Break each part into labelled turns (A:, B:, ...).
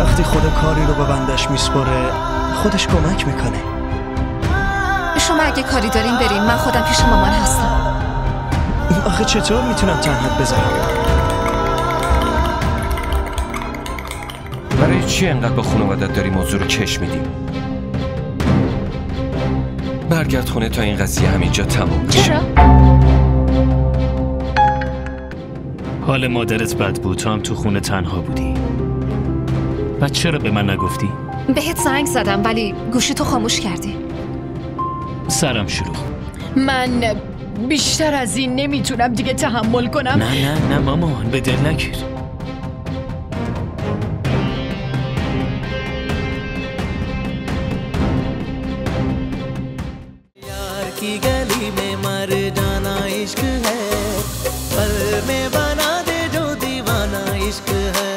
A: وقتی خدا کاری رو به بندش میسپره خودش کمک میکنه.
B: شما اگه کاری دارین برین، من خودم پیش مامان هستم.
A: آخه چطور میتونم تنهات بذارم؟
C: برای چی انقدر با خانوادت داری موضوع رو کش میدیم؟ برگرد خونه تا این قضیه همینجا تموم بشه.
B: چرا؟
D: حال مادرت بد بود، تو هم تو خونه تنها بودی. و چرا به من نگفتی؟
B: بهت زنگ زدم ولی گوشی تو خاموش کردی.
D: سرم شروع.
E: من بیشتر از این نمیتونم دیگه تحمل کنم.
D: نه مامان، به دل نگیر.
F: की गली में मर जाना इश्क है पल में बना दे जो दीवाना इश्क है.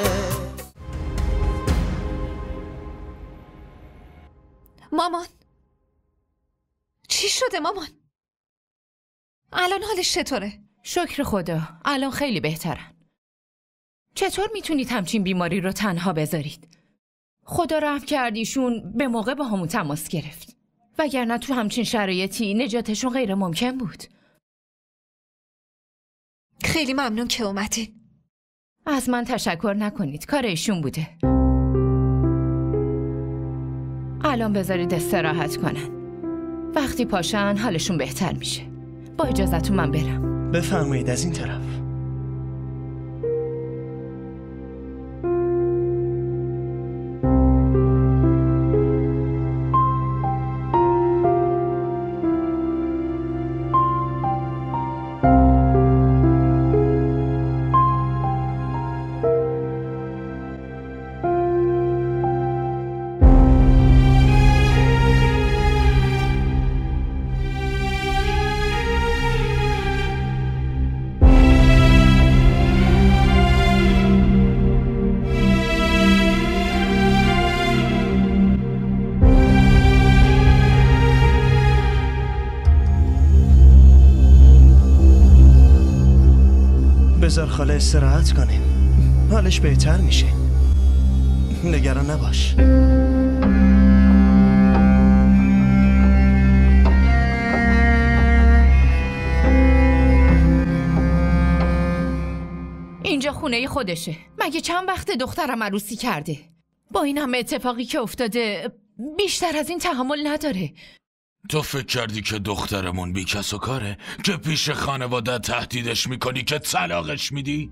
B: مامان چی شده مامان؟ الان حالش چطوره؟
E: شکر خدا الان خیلی بهترن. چطور میتونید همچین بیماری رو تنها بذارید؟ خدا رحم کردیشون به موقع با همون تماس گرفت، وگرنه تو همچین شرایطی نجاتشون غیر ممکن بود.
B: خیلی ممنون که اومدین.
E: از من تشکر نکنید، کار ایشون بوده. الان بذارید استراحت کنن. وقتی پاشن حالشون بهتر میشه. با اجازتون من برم.
A: بفرمایید از این طرف. بذار خاله استراحت کنه، حالش بهتر میشه. نگران نباش.
E: اینجا خونه خودشه. مگه چند وقت دخترم عروسی کرده؟ با این همه اتفاقی که افتاده بیشتر از این تحمل نداره.
G: تو فکر کردی که دخترمون بی کس و کاره که پیش خانواده تهدیدش میکنی که طلاقش میدی؟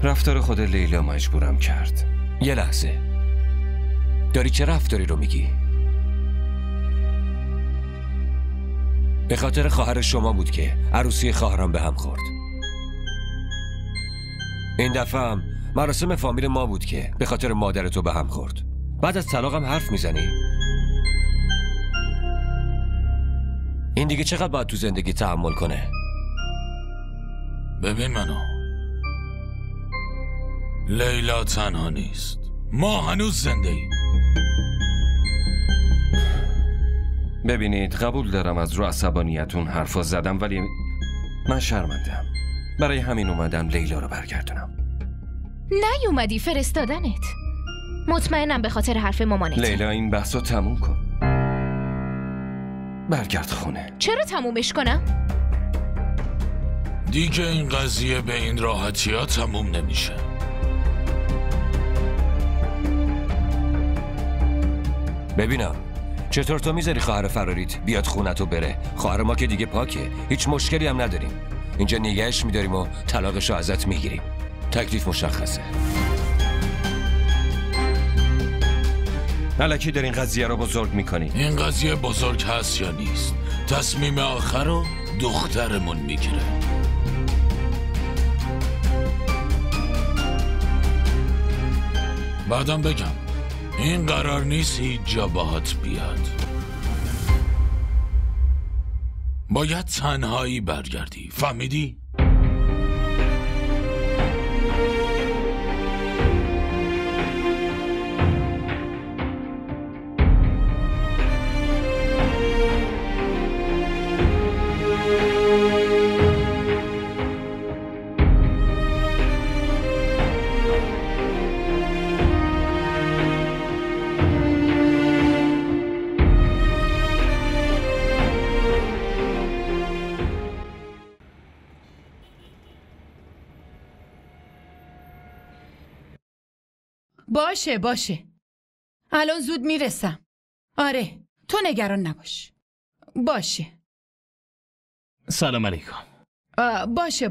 C: رفتار خود لیلا مجبورم کرد. یه لحظه، داری چه رفتاری رو میگی؟ به خاطر خواهر شما بود که عروسی خواهرم به هم خورد. این دفعه هم مراسم فامیل ما بود که به خاطر مادر تو به هم خورد. بعد از طلاقم حرف میزنی؟ این دیگه چقدر باید تو زندگی تحمل کنه؟
G: ببین منو، لیلا تنها نیست، ما هنوز زنده ایم.
C: ببینید، قبول دارم از رو عصبانیتون حرفا زدم، ولی من شرمندم. برای همین اومدم لیلا رو برگردونم.
H: نیومدی فرستادنت. مطمئنم به خاطر حرف مامانت.
C: لیلا این بحثو تموم کن. برگرد خونه.
H: چرا تمومش کنم؟
G: دیگه این قضیه به این راحتی ها تموم نمیشه.
C: ببینم چطور تو میذاری خواهر فراریت بیاد خونتو بره؟ خواهر ما که دیگه پاکه، هیچ مشکلی هم نداریم. اینجا نگهش میداریم و طلاقشو ازت میگیریم. تکلیف مشخصه. الکی دارین قضیه رو بزرگ میکنی.
G: این قضیه بزرگ هست یا نیست؟ تصمیم آخر رو دخترمون میگیره. بعدم بگم این قرار نیست هیچ جا باهات بیاد. باید تنهایی برگردی، فهمیدی؟
E: باشه الان زود میرسم. آره تو نگران نباش. باشه.
D: سلام علیکم.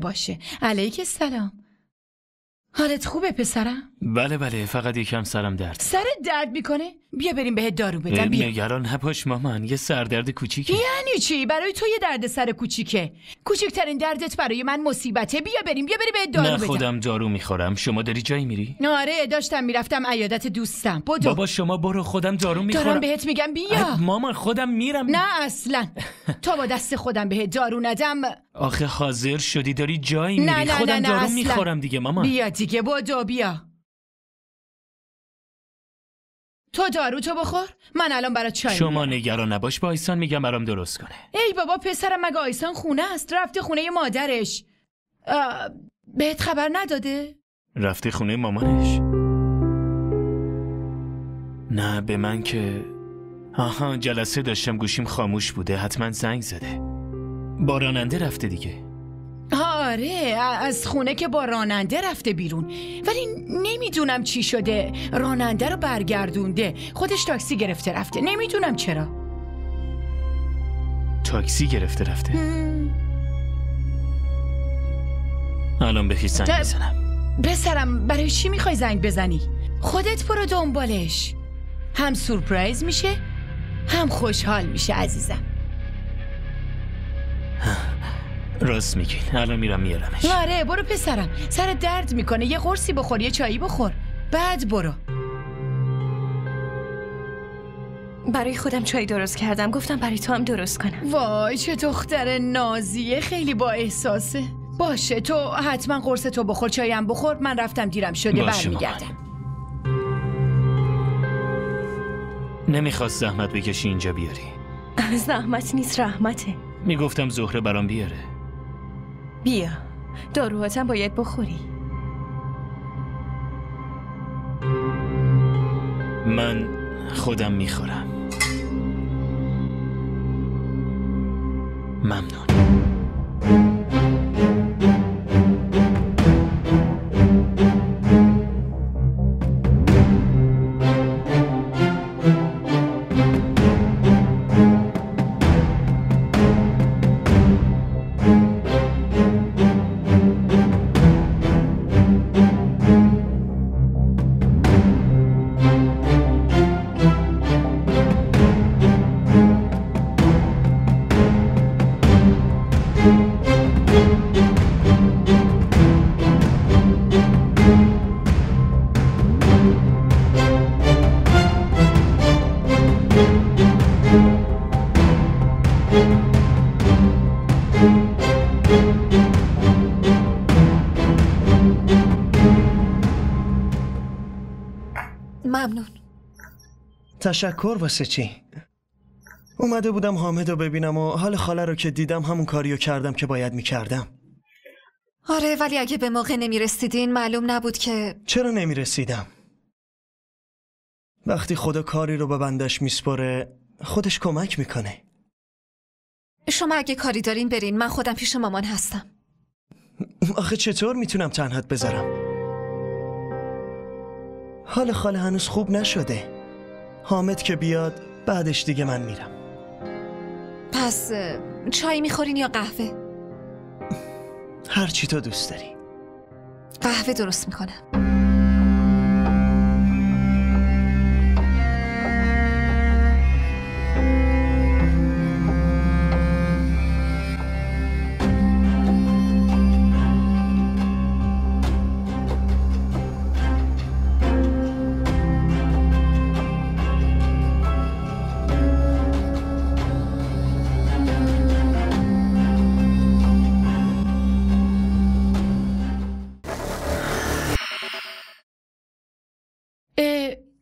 E: باشه علیک السلام. حالت خوبه پسرم؟
D: بله فقط یکم سرم درد.
E: سرت درد میکنه؟ بیا بریم بهت دارو بدم. بیا.
D: نگران نباش مامان، یه سردرد کوچیکه.
E: یعنی چی؟ برای تو یه درد سر کوچیکه؟ کوچکترین دردت برای من مصیبته. بیا بریم بهت دارو بدم.
D: نه خودم دارو میخورم. شما داری جایی میری؟
E: آره داشتم میرفتم عیادت دوستم. بدو.
D: بابا شما برو، خودم دارو میخورم.
E: دارم بهت میگم بیا.
D: مامان خودم میرم.
E: نه اصلا تا با دست خودم بهت دارو ندم.
D: آخه حاضر شدی داری جایی میری.
E: نه
D: خودم دارو
E: اصلا.
D: میخورم دیگه مامان.
E: بیا دیگه بدو بیا. تو دارو تو بخور، من الان برات چای
D: شما
E: میارم.
D: نگران نباش، با آیسان میگم برام درست کنه.
E: ای بابا پسرم مگه آیسان خونه است؟ رفته خونه مادرش. بهت خبر نداده؟
D: رفته خونه مامانش؟ نه به من که آها جلسه داشتم گوشیم خاموش بوده، حتما زنگ زده. با راننده رفته دیگه.
E: آره از خونه که با راننده رفته بیرون، ولی نمیدونم چی شده. راننده رو برگردونده، خودش تاکسی گرفته رفته. نمیدونم چرا.
D: تاکسی گرفته رفته؟ الان به کی زنگ بزنم؟
E: پسرم برای چی میخوای زنگ بزنی؟ خودت برو دنبالش. هم سورپرایز میشه هم خوشحال میشه عزیزم.
D: راست میگین، الان میرم میارمش.
E: آره برو پسرم، سر درد میکنه. یه قرصی بخور، یه چایی بخور، بعد برو.
B: برای خودم چای درست کردم، گفتم برای تو هم درست کنم.
E: وای چه دختر نازیه، خیلی با احساسه. باشه تو حتما قرص تو بخور، چایم بخور. من رفتم دیرم شده، برمیگردم.
D: نمیخواست زحمت بکشی اینجا بیاری.
B: زحمت نیست، رحمته.
D: میگفتم زهره برام بیاره.
B: بیا داروهاتم باید بخوری.
D: من خودم میخورم. ممنون.
B: ممنون.
A: تشکر. واسه چی؟ اومده بودم حامدو ببینم و حال خاله رو که دیدم همون کاریو کردم که باید میکردم.
B: آره ولی اگه به موقع نمیرسیدین معلوم نبود که...
A: چرا نمیرسیدم؟ وقتی خدا کاری رو به بندش میسپره خودش کمک میکنه.
B: شما اگه کاری دارین برین، من خودم پیش مامان هستم.
A: آخه چطور میتونم تنهات بذارم؟ حال خاله هنوز خوب نشده. حامد که بیاد بعدش دیگه من میرم.
B: پس چای میخورین یا قهوه؟
A: هر چی تو دوست داری.
B: قهوه درست میکنم.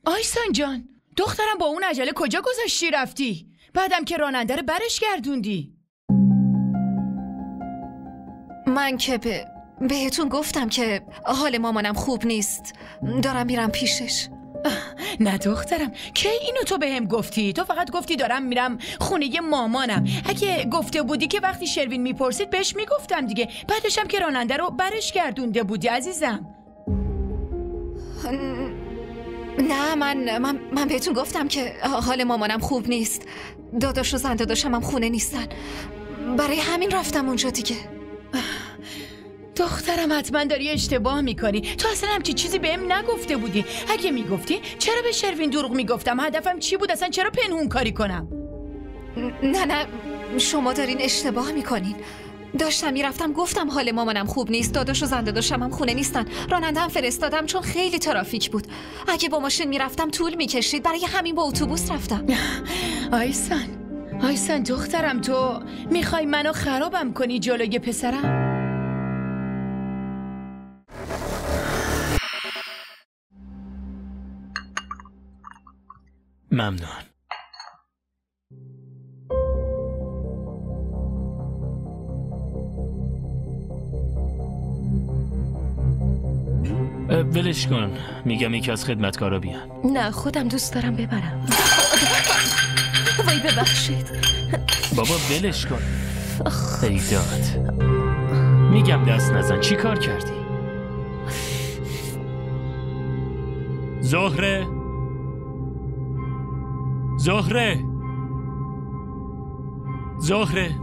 E: آیسان جان، دخترم با اون عجله کجا گذاشتی رفتی؟ بعدم که راننده رو برش گردوندی.
B: من که بهتون گفتم که حال مامانم خوب نیست، دارم میرم پیشش.
E: نه دخترم، کی اینو تو بهم گفتی؟ تو فقط گفتی دارم میرم خونه مامانم. اگه گفته بودی که وقتی شروین میپرسید بهش میگفتم دیگه. بعدشم که راننده رو برش گردونده بودی عزیزم.
B: نه من بهتون گفتم که حال مامانم خوب نیست. داداش و زن داداشم هم خونه نیستن، برای همین رفتم اونجا دیگه.
E: دخترم حتما داری اشتباه میکنی. تو اصلا همچی چیزی بهم نگفته بودی. اگه میگفتی چرا به شروین دروغ میگفتم؟ هدفم چی بود؟ اصلا چرا پنهون کاری کنم؟
B: نه شما دارین اشتباه میکنین. داشتم میرفتم گفتم حال مامانم خوب نیست، داداش و زن داداشم هم خونه نیستن. راننده هم فرستادم چون خیلی ترافیک بود. اگه با ماشین میرفتم طول میکشید، برای همین با اتوبوس رفتم.
E: آیسان دخترم، تو میخوای منو خرابم کنی جلوی پسرم؟
D: ممنون. ولش کن، میگم یکی از خدمتکارا بیان.
B: نه خودم دوست دارم ببرم. وای ببخشید.
D: بابا ولش کن. ای داد. میگم دست نزن. چی کار کردی؟ زهره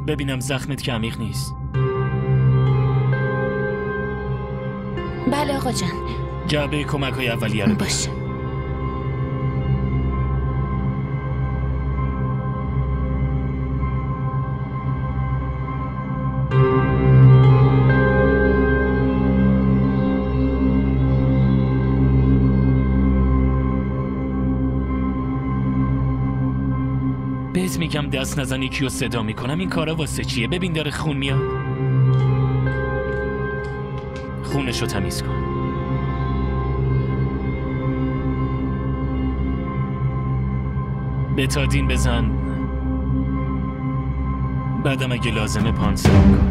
D: ببینم زخمت که عمیق نیست.
H: بله آقا جان.
D: جعبه کمک‌های اولیه رو
H: باشه.
D: بهت میگم دست نزن، یکی رو صدا میکنم. این کارا واسه چیه؟ ببین داره خون میاد. خونشو تمیز کن. بتادین بزن، بعدم اگه لازمه پانسمان کن.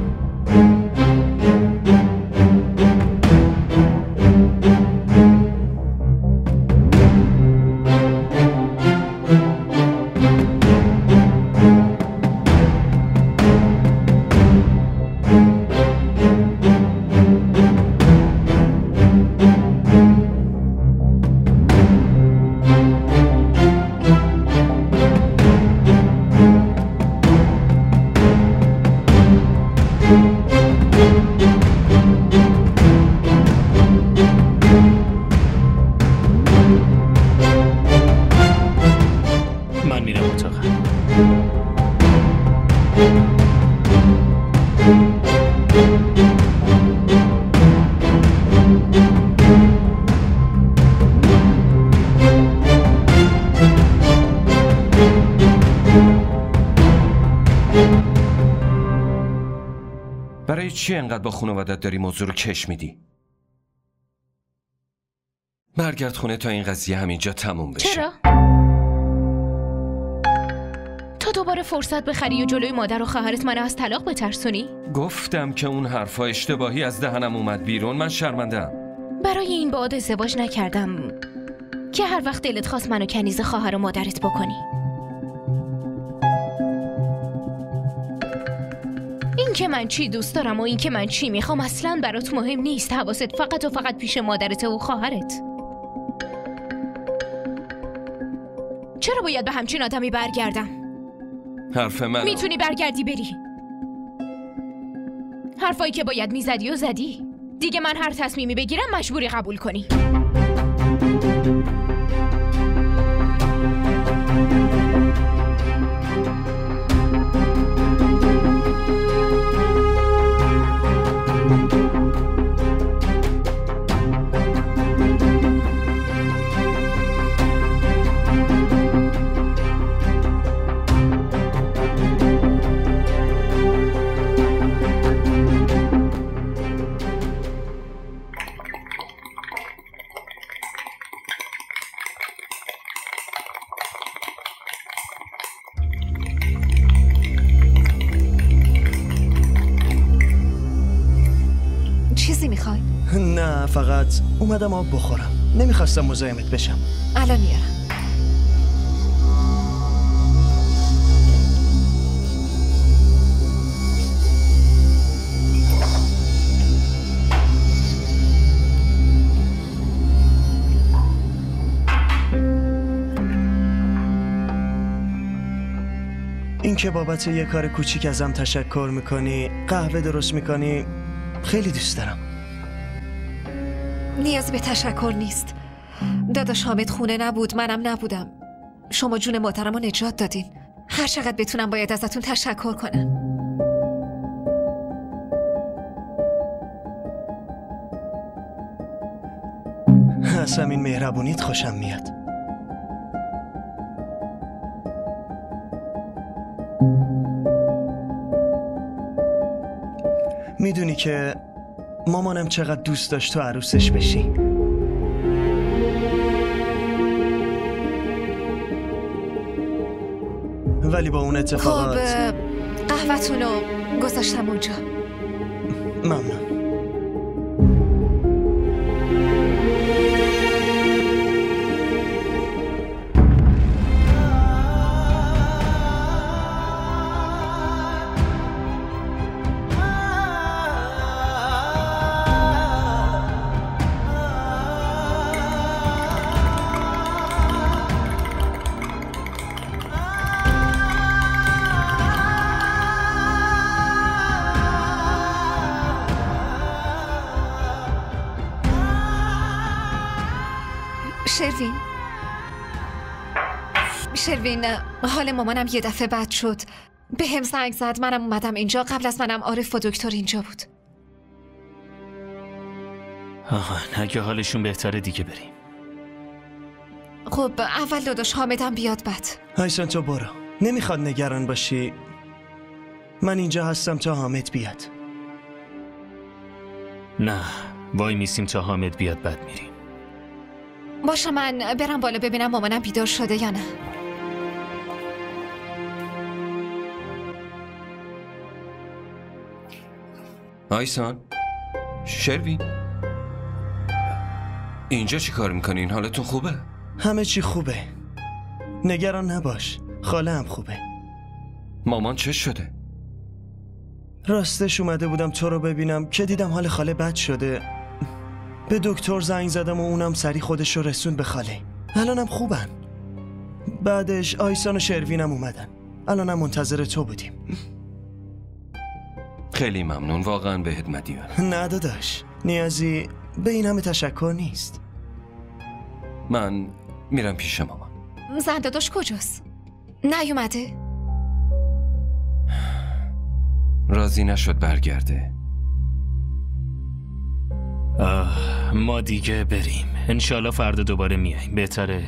C: برای چی انقدر با خانوادت داری موضوع رو کش میدی؟ برگرد خونه تا این قضیه همینجا تموم بشه.
H: چرا؟ تا دوباره فرصت بخری و جلوی مادر و خواهرت منو از طلاق بترسونی؟
C: گفتم که اون حرفا اشتباهی از دهنم اومد بیرون. من شرمنده‌ام.
H: برای این بعد ازدواج نکردم که هر وقت دلت خواست منو کنیز خواهر و مادرت بکنی. این که من چی دوست دارم و این که من چی میخوام اصلا برات مهم نیست. حواست فقط و فقط پیش مادرت و خواهرت. چرا باید به همچین آدمی برگردم؟
C: حرف من
H: میتونی برگردی بری. حرفایی که باید میزدی و زدی. دیگه من هر تصمیمی بگیرم مجبوری قبول کنی.
A: نه فقط اومدم آب بخورم. نمیخواستم مزاحمت بشم.
B: الان میارم.
A: اینکه بابت یه کار کوچیک ازم تشکر میکنی، قهوه درست میکنی، خیلی دوست دارم.
B: نیاز به تشکر نیست. داداش حامد خونه نبود، منم نبودم. شما جون مادرم رو نجات دادین. هر چقدر بتونم باید ازتون تشکر کنم.
A: از همین مهربونیت خوشم میاد. میدونی که مامانم چقدر دوست داشت تو عروسش بشی. ولی با اون اتفاقات
B: خب قهوه‌تون رو گذاشتم اونجا.
A: ممنون.
B: شروین حال مامانم یه دفعه بد شد. به هم زنگ زد، منم اومدم اینجا. قبل از منم عارف و دکتر اینجا بود.
D: اگه حالشون بهتره دیگه بریم.
B: خب اول داداش حامدم بیاد بعد.
A: آیسان تو برو، نمیخواد نگران باشی. من اینجا هستم تا حامد بیاد.
D: نه وای میسیم تا حامد بیاد بعد میریم.
B: باشه من برم بالا ببینم مامانم بیدار شده یا نه.
C: آیسان، شروین، اینجا چی کار میکنین؟ حالتون خوبه؟
A: همه چی خوبه، نگران نباش. خاله هم خوبه.
C: مامان چه شده؟
A: راستش اومده بودم تو رو ببینم که دیدم حال خاله بد شده. به دکتر زنگ زدم و اونم سری خودش رو رسون به خاله. الانم خوبن. بعدش آیسان و شروینم اومدن. الانم منتظر تو بودیم.
C: خیلی ممنون، واقعا بهت مدیونم.
A: نه داداش، نیازی به این همه تشکر نیست.
C: من میرم پیش مامان.
B: زن داداش کجاست؟ نیومده؟
C: راضی نشد برگرده.
D: ما دیگه بریم. انشالله فردا دوباره میاییم. بهتره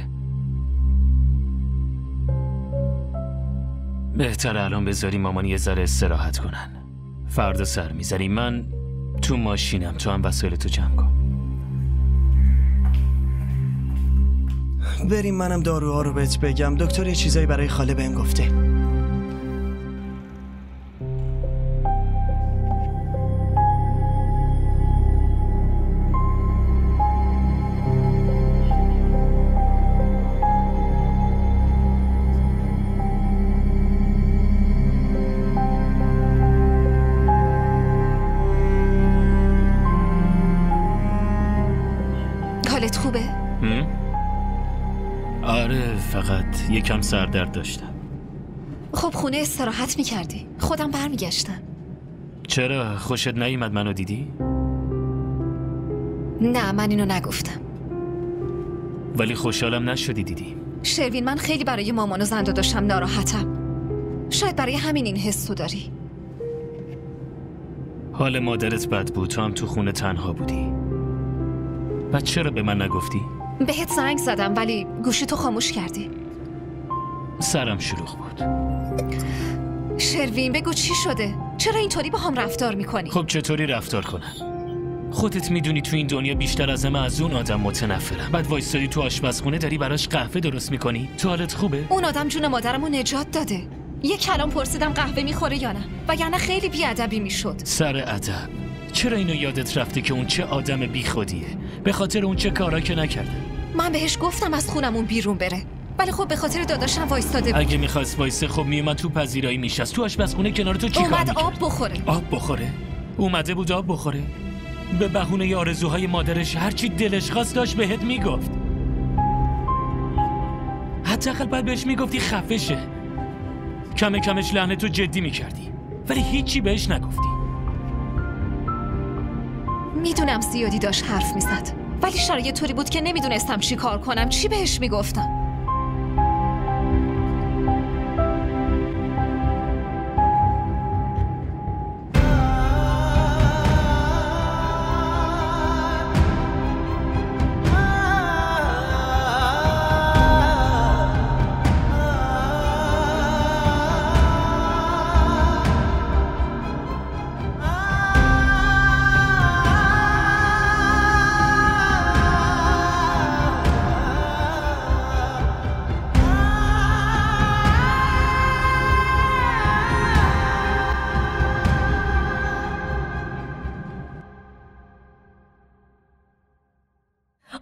D: الان بذاریم مامان یه ذره استراحت کنن. فردا سر میذاریم. من تو ماشینم، تو هم وسایلتو جمع کن.
A: بریم، منم داروها رو بهت بگم. دکتر یه چیزایی برای خاله بهم گفته.
B: حالت خوبه؟
D: آره، فقط یکم سردرد داشتم.
B: خب خونه استراحت میکردی. خودم برمیگشتم.
D: چرا؟ خوشت نیومد منو دیدی؟
B: نه من اینو نگفتم.
D: ولی خوشحالم نشدی دیدی.
B: شروین من خیلی برای مامان و زن داداشم ناراحتم. شاید برای همین این حسو داری.
D: حال مادرت بد بود، تو هم تو خونه تنها بودی. بعد چرا به من نگفتی؟
B: بهت زنگ زدم ولی گوشی تو خاموش کردی.
D: سرم شلوغ بود.
B: شروین بگو چی شده؟ چرا اینطوری با هم رفتار میکنی؟
D: خب چطوری رفتار کنم؟ خودت میدونی تو این دنیا بیشتر از همه از اون آدم متنفرم. بعد وایستادی تو آشپزخونه داری براش قهوه درست میکنی. تو حالت خوبه؟
B: اون آدم جون مادرمو نجات داده. یه کلام پرسیدم قهوه میخوره یا نه، وگرنه خیلی بیادبی میشد.
D: سر ادب. چرا اینو یادت رفته که اون چه آدم بیخودیه؟ به خاطر اون چه کارا که نکرده.
B: من بهش گفتم از خونمون بیرون بره، ولی خب به خاطر داداشم وایستاده بود.
D: اگه میخواست وایسه خب میومد تو پذیرایی میشست. تو آشپزخونه کنار تو چیکار میکرد؟
B: اومد آب بخوره.
D: آب بخوره؟ اومده بود آب بخوره؟ به بهونه آرزوهای مادرش هرچی دلش خواست داشت بهت میگفت. حداقل باید بهش میگفتی خفه شه. کم کمش لحنتو جدی میکردی ولی هیچی بهش نگفتی.
B: میدونم زیادی داشت حرف میزد ولی شرایط طوری بود که نمیدونستم چی کار کنم، چی بهش میگفتم.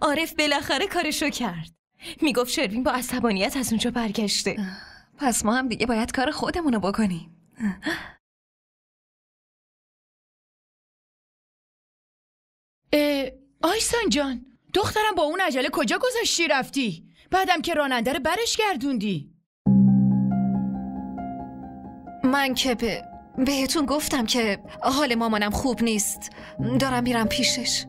I: عارف بالاخره کارشو کرد. میگفت شروین با عصبانیت از اونجا برگشته.
B: پس ما هم دیگه باید کار خودمونو بکنیم.
E: آیسان جان، دخترم با اون عجله کجا گذاشتی رفتی؟ بعدم که راننده رو برش گردوندی.
B: من که بهتون گفتم که حال مامانم خوب نیست، دارم میرم پیشش.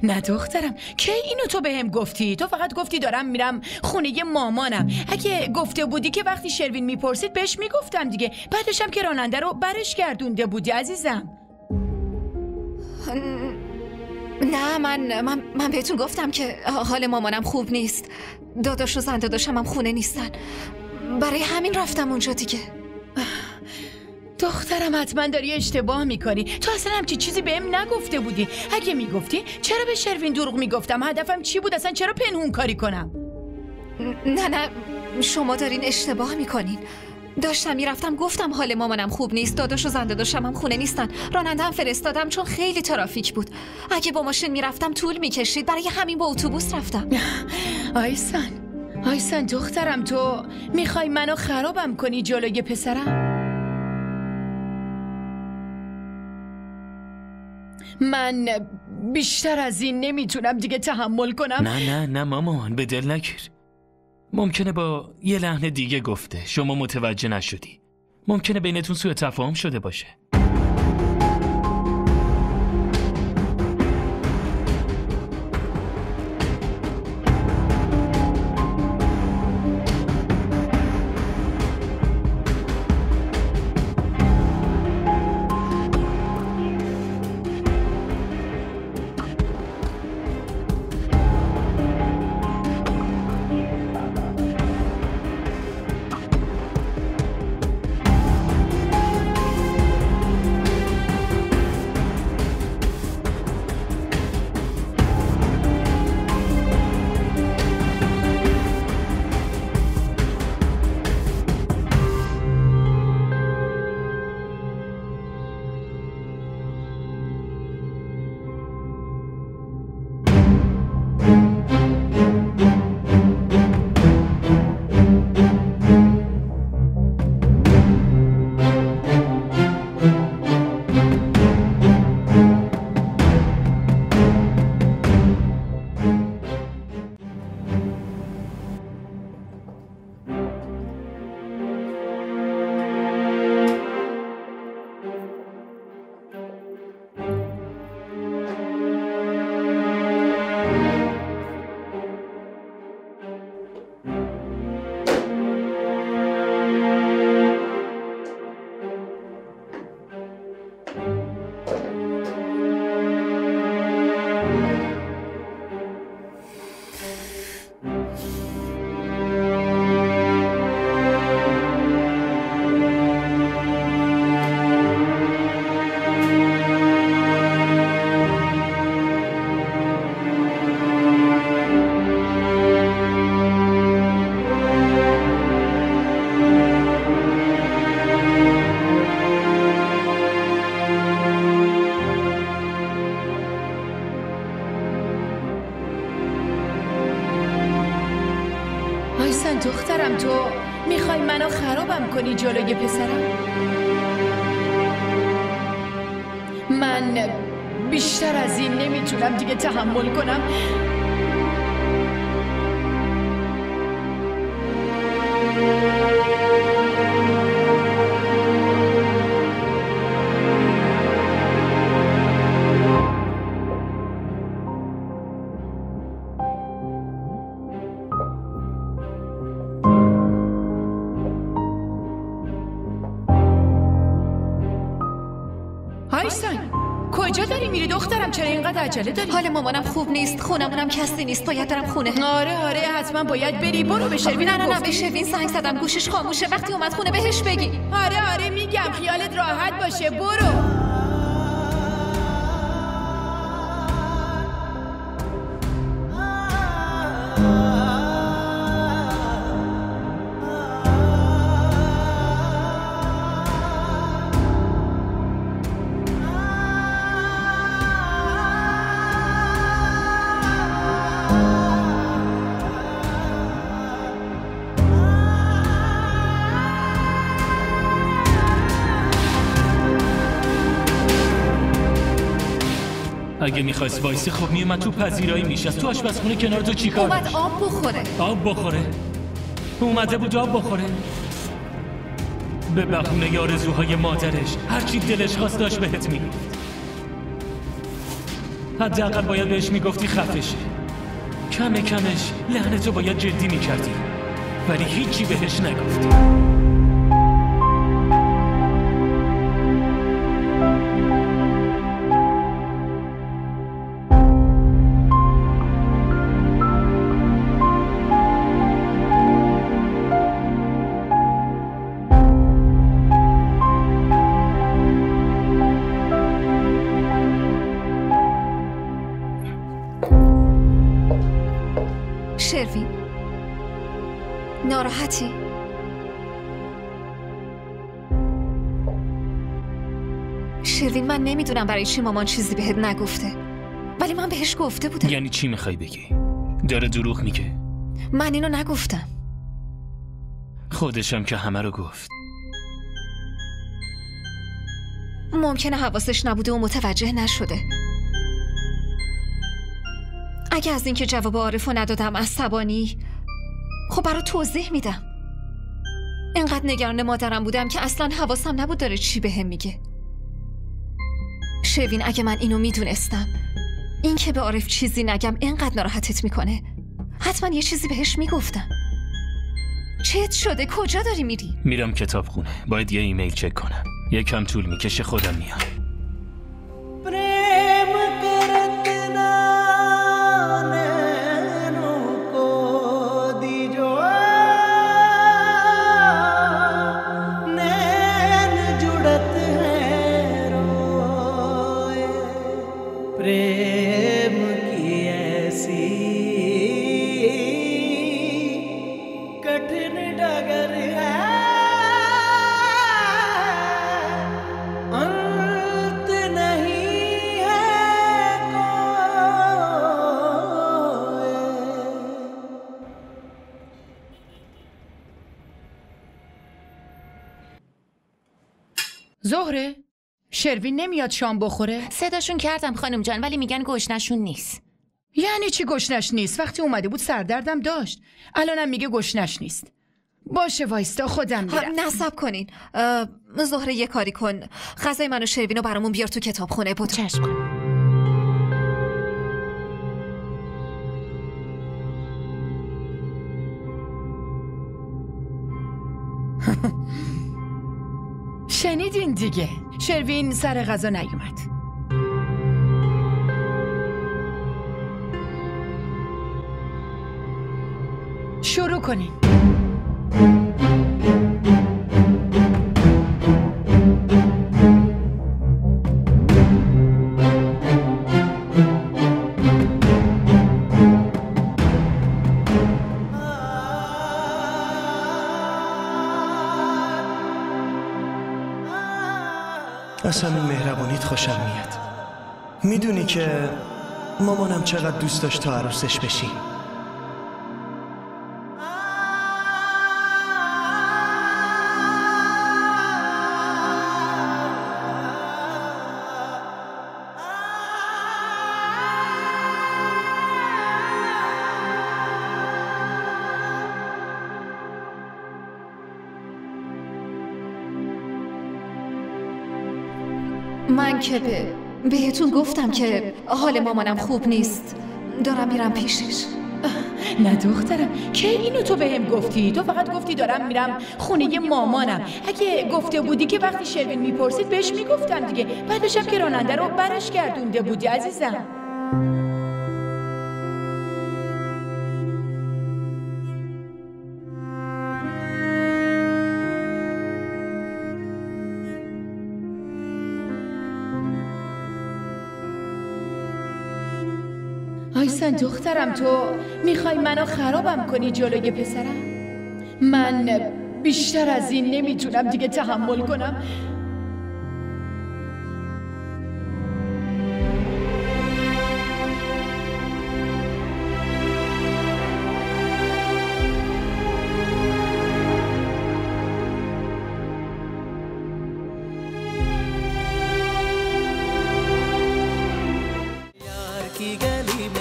E: نه دخترم، کی اینو تو بهم گفتی؟ تو فقط گفتی دارم میرم خونه مامانم. اگه گفته بودی که وقتی شروین میپرسید بهش میگفتم دیگه. بعدشم که راننده رو برش گردونده بودی عزیزم.
B: نه من بهتون گفتم که حال مامانم خوب نیست. داداش و زن داداشم هم خونه نیستن، برای همین رفتم اونجا دیگه.
E: دخترم حتما داری اشتباه میکنی. تو اصلا همچی چیزی بهم نگفته بودی. اگه میگفتی چرا به شروین دروغ میگفتم؟ هدفم چی بود؟ اصلا چرا پنهون کاری کنم؟
B: نه شما دارین اشتباه میکنین. داشتم میرفتم گفتم حال مامانم خوب نیست، داداش و زن داداشم هم خونه نیستن. راننده‌ام فرستادم چون خیلی ترافیک بود. اگه با ماشین میرفتم طول میکشید، برای همین با اتوبوس رفتم.
E: آیسان دخترم، تو میخوای منو خرابم کنی جلوی پسرم؟ من بیشتر از این نمیتونم دیگه تحمل کنم.
D: نه مامان، به دل نگیر. ممکنه با یه لحن دیگه گفته، شما متوجه نشدی. ممکنه بینتون سوء تفاهم شده باشه.
E: دخترم، تو میخوای منو خرابم کنی جلوی پسرم؟ من بیشتر از این نمیتونم دیگه تحمل کنم. آیسان کجا داری میری دخترم؟ چرا اینقدر عجله داری؟
B: حال مامانم خوب نیست، خونمونم کسی نیست، باید برم خونه.
E: آره حتما باید بری. برو به شروین.
B: نه به شروین زنگ زدم گوشش خاموشه، وقتی اومد خونه بهش بگی.
E: آره میگم، خیالت راحت باشه. برو.
D: اگه میخواست وایسی خب میومد تو پذیرایی میشست. تو آشپزخونه کنار تو چیکار؟
B: اومد آب بخوره.
D: آب بخوره؟ اومده بود آب بخوره؟ به بهونه آرزوهای مادرش هرچی دلش خواست داشت بهت میگفت. حداقل باید بهش میگفتی خفه شه. کمش لعنتو باید جدی میکردی، ولی هیچی بهش نگفتی.
B: شروین ناراحتی؟ شروین من نمیدونم برای چی مامان چیزی بهت نگفته، ولی من بهش گفته بودم.
D: یعنی چی میخوای بگی؟ داره دروغ میگه؟
B: من اینو نگفتم.
D: خودشم که همه رو گفت.
B: ممکنه حواسش نبوده و متوجه نشده. اگه از اینکه جواب عارفو ندادم عصبانی، خب برای توضیح میدم. اینقدر نگران مادرم بودم که اصلا حواسم نبود داره چی بهم میگه. شروین اگه من اینو میدونستم، این که به عارف چیزی نگم اینقدر ناراحتت میکنه، حتما یه چیزی بهش میگفتم. چت شده؟ کجا داری میری؟
D: میرم کتابخونه، باید یه ایمیل چک کنم. یکم طول میکشه، خودم میام.
E: زهره، شروین نمیاد شام بخوره؟
H: صداشون کردم خانم جان، ولی میگن گشنشون نیست.
E: یعنی چی گشنش نیست؟ وقتی اومده بود سردردم داشت، الانم میگه گشنش نیست. باشه وایستا، خودم میرم.
B: نصب کنین. زهره یه کاری کن، غذای من و شروینو برامون بیار تو کتابخونه. بود
H: چشم کن.
E: شنیدین دیگه، شروین سر غذا نیومد. شروع کنین.
A: از همین مهربانیت خوشم میاد. میدونی که مامانم چقدر دوست داشت تا عروسش بشی.
B: من که بهتون گفتم که حال مامانم خوب نیست، دارم میرم پیشش.
E: نه دخترم، کی اینو تو بهم گفتی؟ تو فقط گفتی دارم میرم خونه مامانم. اگه گفته بودی که وقتی شروین میپرسید بهش میگفتم دیگه. بعدش هم که راننده رو برش گردونده بودی عزیزم. آیسان دخترم، تو میخوای منو خرابم کنی جلوی پسرم؟ من بیشتر از این نمیتونم دیگه تحمل کنم.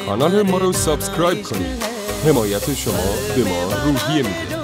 J: کانال ما رو سابسکرایب کنید. حمایت شما به ما روحیه میده.